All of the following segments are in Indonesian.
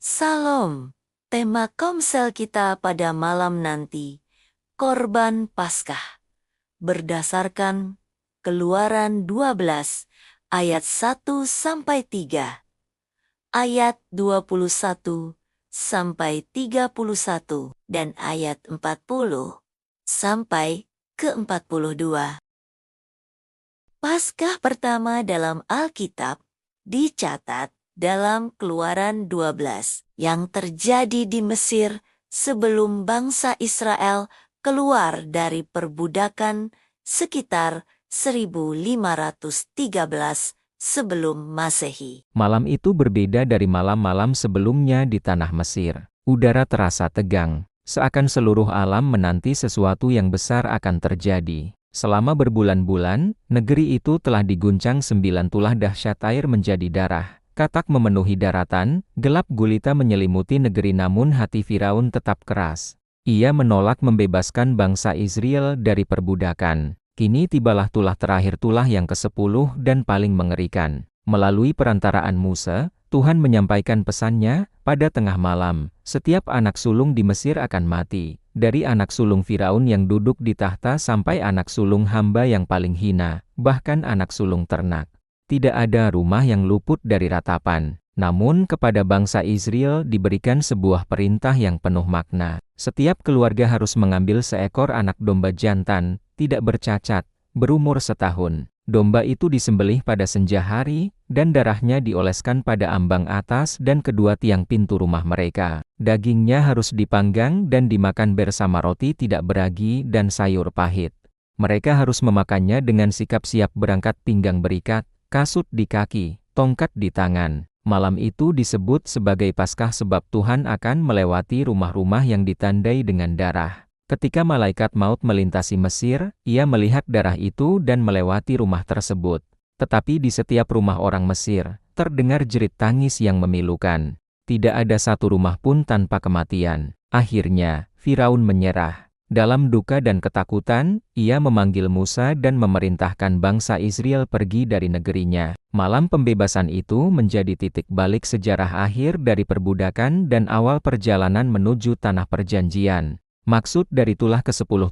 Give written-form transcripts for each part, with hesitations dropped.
Salam, tema Komsel kita pada malam nanti, Korban Paskah. Berdasarkan Keluaran 12, ayat 1-3, ayat 21 sampai 31, dan ayat 40 sampai ke-42. Paskah pertama dalam Alkitab dicatat dalam Keluaran 12 yang terjadi di Mesir sebelum bangsa Israel keluar dari perbudakan sekitar 1513 sebelum Masehi. Malam itu berbeda dari malam-malam sebelumnya di tanah Mesir. Udara terasa tegang, seakan seluruh alam menanti sesuatu yang besar akan terjadi. Selama berbulan-bulan, negeri itu telah diguncang 9 tulah dahsyat air menjadi darah. Katak memenuhi daratan, gelap gulita menyelimuti negeri namun hati Firaun tetap keras. Ia menolak membebaskan bangsa Israel dari perbudakan. Kini tibalah tulah terakhir, tulah yang ke-10 dan paling mengerikan. Melalui perantaraan Musa, Tuhan menyampaikan pesannya, pada tengah malam, setiap anak sulung di Mesir akan mati. Dari anak sulung Firaun yang duduk di tahta sampai anak sulung hamba yang paling hina, bahkan anak sulung ternak. Tidak ada rumah yang luput dari ratapan. Namun kepada bangsa Israel diberikan sebuah perintah yang penuh makna. Setiap keluarga harus mengambil seekor anak domba jantan, tidak bercacat, berumur setahun. Domba itu disembelih pada senja hari, dan darahnya dioleskan pada ambang atas dan kedua tiang pintu rumah mereka. Dagingnya harus dipanggang dan dimakan bersama roti tidak beragi dan sayur pahit. Mereka harus memakannya dengan sikap siap berangkat, pinggang berikat, kasut di kaki, tongkat di tangan. Malam itu disebut sebagai Paskah sebab Tuhan akan melewati rumah-rumah yang ditandai dengan darah. Ketika malaikat maut melintasi Mesir, ia melihat darah itu dan melewati rumah tersebut. Tetapi di setiap rumah orang Mesir, terdengar jerit tangis yang memilukan. Tidak ada satu rumah pun tanpa kematian. Akhirnya, Firaun menyerah. Dalam duka dan ketakutan, ia memanggil Musa dan memerintahkan bangsa Israel pergi dari negerinya. Malam pembebasan itu menjadi titik balik sejarah akhir dari perbudakan dan awal perjalanan menuju tanah perjanjian. Maksud dari tulah ke-10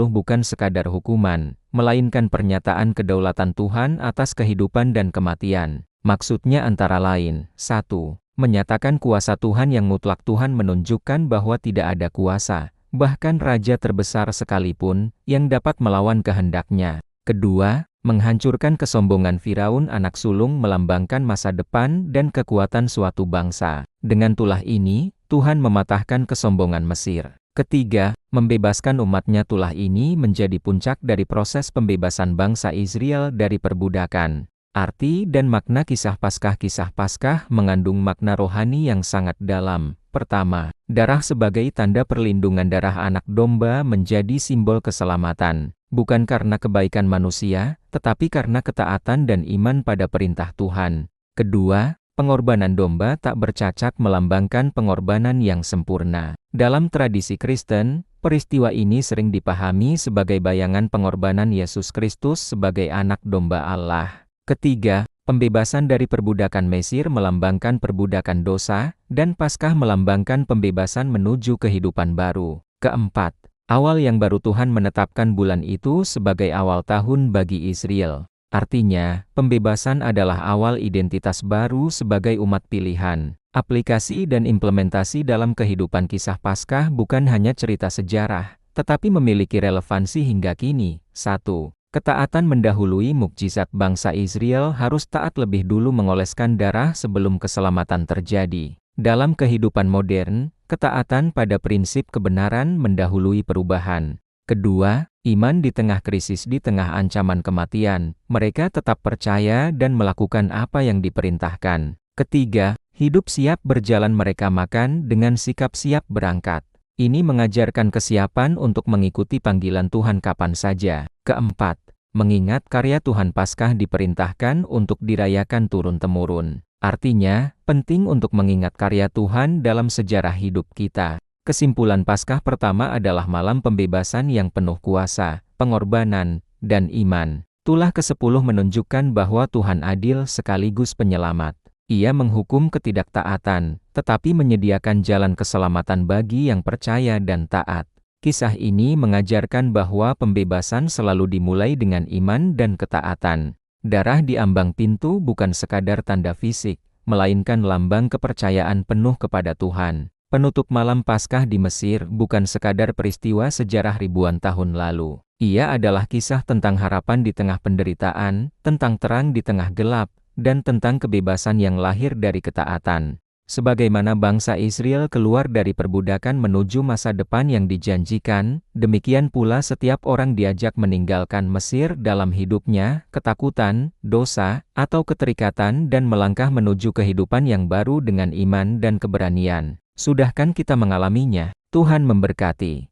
bukan sekadar hukuman, melainkan pernyataan kedaulatan Tuhan atas kehidupan dan kematian. Maksudnya antara lain, 1. Menyatakan kuasa Tuhan yang mutlak. Tuhan menunjukkan bahwa tidak ada kuasa, bahkan raja terbesar sekalipun, yang dapat melawan kehendaknya. Kedua, menghancurkan kesombongan Firaun anak sulung, melambangkan masa depan dan kekuatan suatu bangsa. Dengan tulah ini, Tuhan mematahkan kesombongan Mesir. Ketiga, membebaskan umatnya. Tulah ini menjadi puncak dari proses pembebasan bangsa Israel dari perbudakan. Arti dan makna kisah Paskah mengandung makna rohani yang sangat dalam. Pertama, darah sebagai tanda perlindungan. Darah anak domba menjadi simbol keselamatan, bukan karena kebaikan manusia, tetapi karena ketaatan dan iman pada perintah Tuhan. Kedua, pengorbanan domba tak bercacat melambangkan pengorbanan yang sempurna. Dalam tradisi Kristen, peristiwa ini sering dipahami sebagai bayangan pengorbanan Yesus Kristus sebagai anak domba Allah. Ketiga, pembebasan dari perbudakan Mesir melambangkan perbudakan dosa, dan Paskah melambangkan pembebasan menuju kehidupan baru. Keempat, awal yang baru. Tuhan menetapkan bulan itu sebagai awal tahun bagi Israel. Artinya, pembebasan adalah awal identitas baru sebagai umat pilihan. Aplikasi dan implementasi dalam kehidupan kisah Paskah bukan hanya cerita sejarah, tetapi memiliki relevansi hingga kini. 1. Ketaatan mendahului mukjizat. Bangsa Israel harus taat lebih dulu mengoleskan darah sebelum keselamatan terjadi. Dalam kehidupan modern, ketaatan pada prinsip kebenaran mendahului perubahan. Kedua, iman di tengah krisis. Di tengah ancaman kematian, mereka tetap percaya dan melakukan apa yang diperintahkan. Ketiga, hidup siap berjalan. Mereka makan dengan sikap siap berangkat. Ini mengajarkan kesiapan untuk mengikuti panggilan Tuhan kapan saja. Keempat, mengingat karya Tuhan. Paskah diperintahkan untuk dirayakan turun-temurun. Artinya, penting untuk mengingat karya Tuhan dalam sejarah hidup kita. Kesimpulan Paskah pertama adalah malam pembebasan yang penuh kuasa, pengorbanan, dan iman. Tulah ke-10 menunjukkan bahwa Tuhan adil sekaligus penyelamat. Ia menghukum ketidaktaatan, tetapi menyediakan jalan keselamatan bagi yang percaya dan taat. Kisah ini mengajarkan bahwa pembebasan selalu dimulai dengan iman dan ketaatan. Darah di ambang pintu bukan sekadar tanda fisik, melainkan lambang kepercayaan penuh kepada Tuhan. Penutup malam Paskah di Mesir bukan sekadar peristiwa sejarah ribuan tahun lalu. Ia adalah kisah tentang harapan di tengah penderitaan, tentang terang di tengah gelap, dan tentang kebebasan yang lahir dari ketaatan. Sebagaimana bangsa Israel keluar dari perbudakan menuju masa depan yang dijanjikan, demikian pula setiap orang diajak meninggalkan Mesir dalam hidupnya, ketakutan, dosa, atau keterikatan dan melangkah menuju kehidupan yang baru dengan iman dan keberanian. Sudahkah kita mengalaminya? Tuhan memberkati.